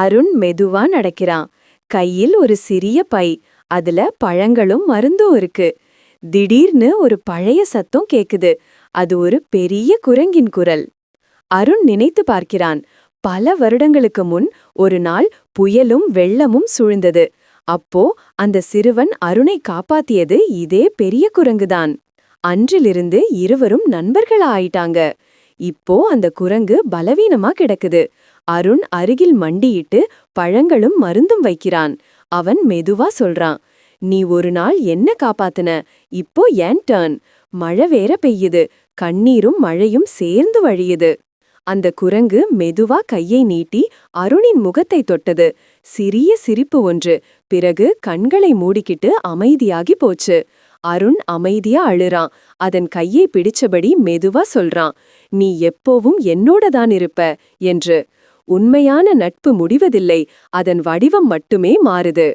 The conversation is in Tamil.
அருண் மெதுவா நடக்கிறான். கையில் ஒரு சிறிய பை. அதுல பழங்களும் மருந்தும் இருக்கு. திடீர்னு ஒரு பழைய சத்தம் கேக்குது. அது ஒரு பெரிய குரங்கின் குரல். அருண் நினைத்து பார்க்கிறான். பல வருடங்களுக்கு முன் ஒரு நாள் புயலும் வெள்ளமும் சூழ்ந்தது. அப்போ அந்த சிறுவன் அருணை காப்பாத்தியது இதே பெரிய குரங்குதான். அன்றிலிருந்து இருவரும் நண்பர்களா ஆயிட்டாங்க. இப்போ அந்த குரங்கு பலவீனமா கிடக்குது. அருண் அருகில் மண்டியிட்டு பழங்களும் மருந்தும் வைக்கிறான். அவன் மெதுவா சொல்றான், நீ ஒரு நாள் என்ன காப்பாத்துன, இப்போ என் டர்ன். மழை வேற பெய்யுது. கண்ணீரும் மழையும் சேர்ந்து வழியுது. அந்த குரங்கு மெதுவா கையை நீட்டி அருணின் முகத்தை தொட்டது. சிறிய சிரிப்பு ஒன்று. பிறகு கண்களை மூடிக்கிட்டு அமைதியாகி போச்சு. அருண் அமைதியா அழுறான். அதன் கையை பிடிச்சபடி மெதுவா சொல்றான், நீ எப்போவும் என்னோடதான் இருப்ப என்று. உண்மையான நட்பு முடிவதில்லை, அதன் வடிவம் மட்டுமே மாறுது.